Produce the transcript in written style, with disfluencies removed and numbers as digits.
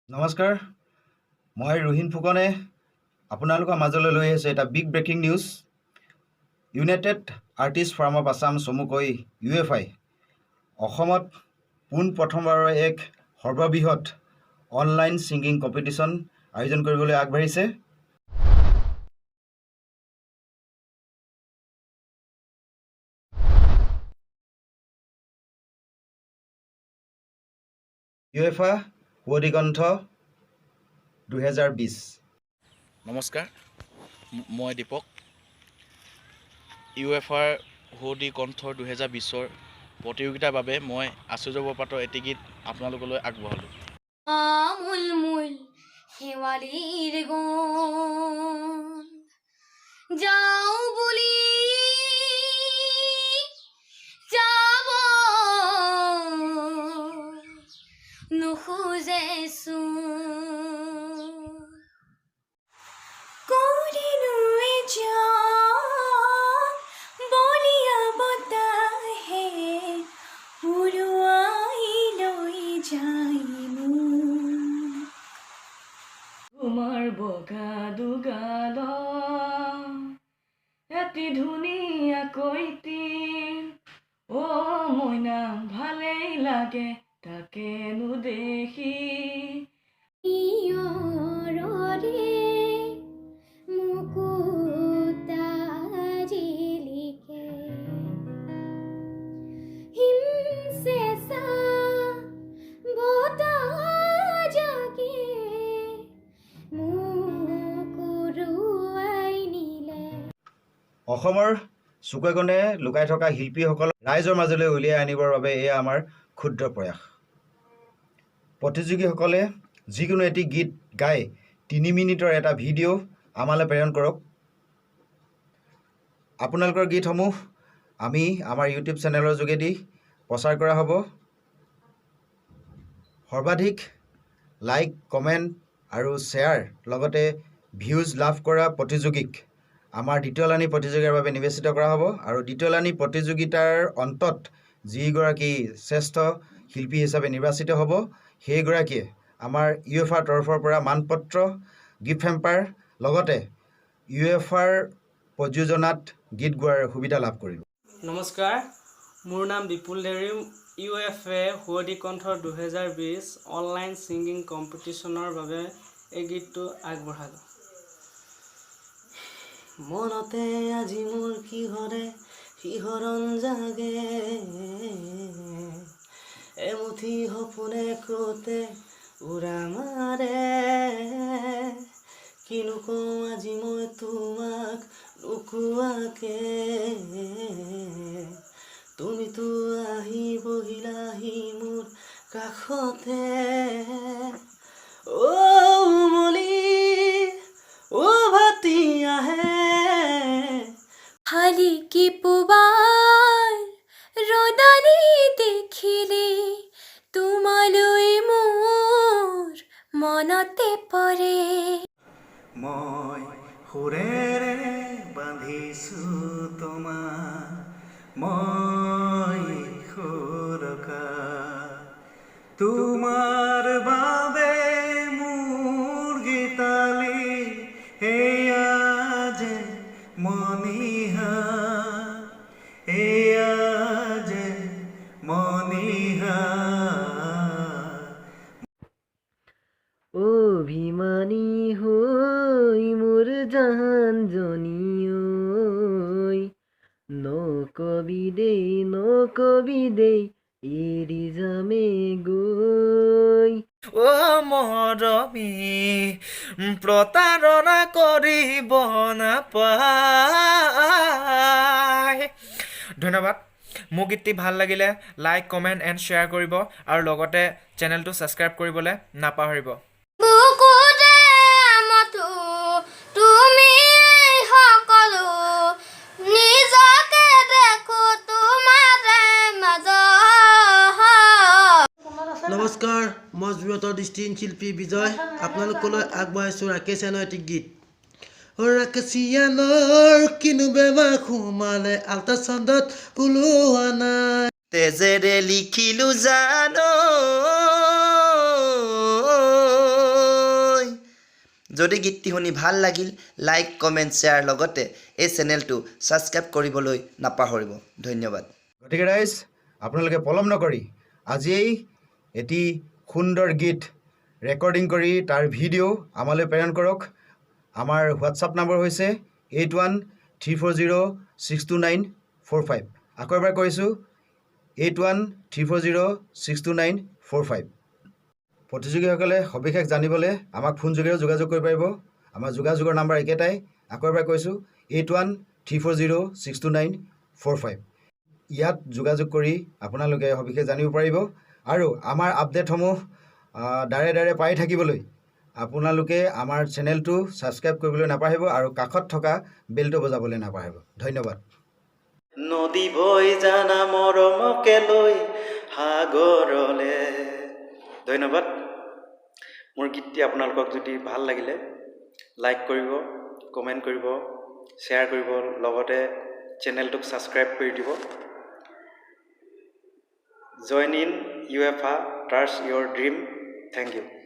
নমস্কাৰ, মই ৰোহিণ ফুকনে আপোনালোকৰ মাজলৈ লৈ আহিছোঁ এটা big breaking news. United artist forum of Assam চমুকৈ UFI অসমত পোনপ্ৰথমবাৰৰ এক সৰ্ববৃহৎ অনলাইন ছিংগিং কম্পিটিশ্যন আয়োজন কৰিবলৈ আগবাঢ়িছে। UFI সুৱদি কণ্ঠ 2020। নমস্কাৰ, মই দীপক। UFI সুৱদি কণ্ঠ 2020 প্ৰতিযোগিতাৰ বাবে মই আশ্চৰ্য পাতৰ এটি গীত আপোনালোকলৈ আগবঢ়ালোঁ। মূল শেৱালীৰ গুণ যাওঁ বুলি যাব নোখোজেচোন কৰিলো বলিয়া বতাহে উৰুৱাই লৈ যায় তোমাৰ বগা দুগাল এটি ধুনীয়া কৈতিৰ মইনা ভালেই লাগে তাকেনো দেখি অসমৰ চুকে কোণে লুকাই থকা শিল্পীসকলক ৰাইজৰ মাজলৈ উলিয়াই আনিবৰ বাবে এয়া আমাৰ ক্ষুদ্ৰ প্ৰয়াস। প্ৰতিযোগীসকলে যিকোনো এটি গীত গাই 3 মিনিটৰ এটা ভিডিঅ' আমালৈ প্ৰেৰণ কৰক। আপোনালোকৰ গীতসমূহ আমি আমাৰ ইউটিউব চেনেলৰ যোগেদি প্ৰচাৰ কৰা হ'ব। সৰ্বাধিক লাইক, কমেণ্ট আৰু শ্বেয়াৰ লগতে ভিউজ লাভ কৰা প্ৰতিযোগীক আমাৰ দ্বিতীয়লানি প্ৰতিযোগিতাৰ বাবে নিৰ্বাচিত কৰা হ'ব। আৰু দ্বিতীয়লানি প্ৰতিযোগিতাৰ অন্তত যিগৰাকী শ্ৰেষ্ঠ শিল্পী হিচাপে নিৰ্বাচিত হ'ব সেইগৰাকীয়ে আমাৰ UFIৰ তৰফৰ পৰা মানপত্ৰ, গিফ্ট হেম্পাৰ লগতে UFIৰ প্ৰযোজনাত গীত গোৱাৰ সুবিধা লাভ কৰিব। নমস্কাৰ, মোৰ নাম বিপুল দেউৰী। UFI সুৱদি কণ্ঠ 2020 অনলাইন ছিংগিং কম্পিটিশ্যনৰ বাবে এই গীতটো আগবঢ়ালোঁ। মনতে আজি মোৰ কিহৰে শিহৰণ জাগে, এমুঠি সপোনে ক্ৰোতে উৰা মাৰে, কিনো কওঁ আজি মই তোমাক নোকোৱাকে, তুমিতো আহি বহিলাহি মোৰ কাষতে, উমলি ভাতি আহে শালিকি পুবাৰ ৰদালি দেখিলে তোমালৈ মোৰ মনতে পৰে। মই সুৰেৰে বান্ধিছোঁ তোমাক, মই সুৰকা তোমাৰ বাবে মোৰ গীতালি, এয়া যে মনিহা, এয়া যে মনিহা। অভিমানী হৈ মোৰ জানজনী ঐ, নকবি দেই এৰি যামে গৈ। মৰমী প্ৰতাৰণা কৰিব নাপায়। ধন্যবাদ। মোৰ গীতটি ভাল লাগিলে লাইক, কমেণ্ট এণ্ড শ্বেয়াৰ কৰিব আৰু লগতে চেনেলটো ছাবস্ক্ৰাইব কৰিবলৈ নাপাহৰিব। বুকুতে মতো তুমি সকলো নিজকে দেখো তোমাৰ মাজত। নমস্কাৰ, মই যুৱতৰ দৃষ্টিহীন শিল্পী বিজয় আপোনালোকলৈ আগবঢ়াইছোঁ ৰাকেশিয়ানৰ এটি গীত। ৰাকেশিয়ানৰ কিনো বেমাৰ সোমালে আল্ট্ৰাচাউণ্ডত ওলোৱা নাই, তেজেৰে লিখিলো জানো যদি গীতটি শুনি ভাল লাগিল লাইক কমেণ্ট শ্বেয়াৰ লগতে এই চেনেলটো ছাবস্ক্ৰাইব কৰিবলৈ নাপাহৰিব ধন্যবাদ গতিকে ৰাইজ আপোনালোকে পলম নকৰি আজিয়েই এটি সুন্দৰ গীত ৰেকৰ্ডিং কৰি তাৰ ভিডিঅ' আমালৈ প্ৰেৰণ কৰক আমাৰ হোৱাটছআপ নম্বৰ হৈছে 8134062945 আকৌ এবাৰ কৈছোঁ 8134062945 প্ৰতিযোগীসকলে সবিশেষ জানিবলৈ আমাক ফোন যোগেৰেও যোগাযোগ কৰিব পাৰিব আমাৰ যোগাযোগৰ নম্বৰ একেটাই আকৌ এবাৰ কৈছোঁ 8134062945 ইয়াত যোগাযোগ কৰি আপোনালোকে সবিশেষ জানিব পাৰিব আৰু আমাৰ আপডেটসমূহ ডাইৰে পাই থাকিবলৈ আপোনালোকে আমাৰ চেনেলটো ছাবস্ক্ৰাইব কৰিবলৈ নাপাহৰিব আৰু কাষত থকা বেলটো বজাবলৈ নাপাহৰিব ধন্যবাদ নদী বৈ জানা মৰমকে লৈ সাগৰলে ধন্যবাদ মোৰ গীতটি আপোনালোকক যদি ভাল লাগিলে লাইক কৰিব কমেণ্ট কৰিব শ্বেয়াৰ কৰিব লগতে চেনেলটোক ছাবস্ক্ৰাইব কৰি দিব join in UFA touch your dream thank U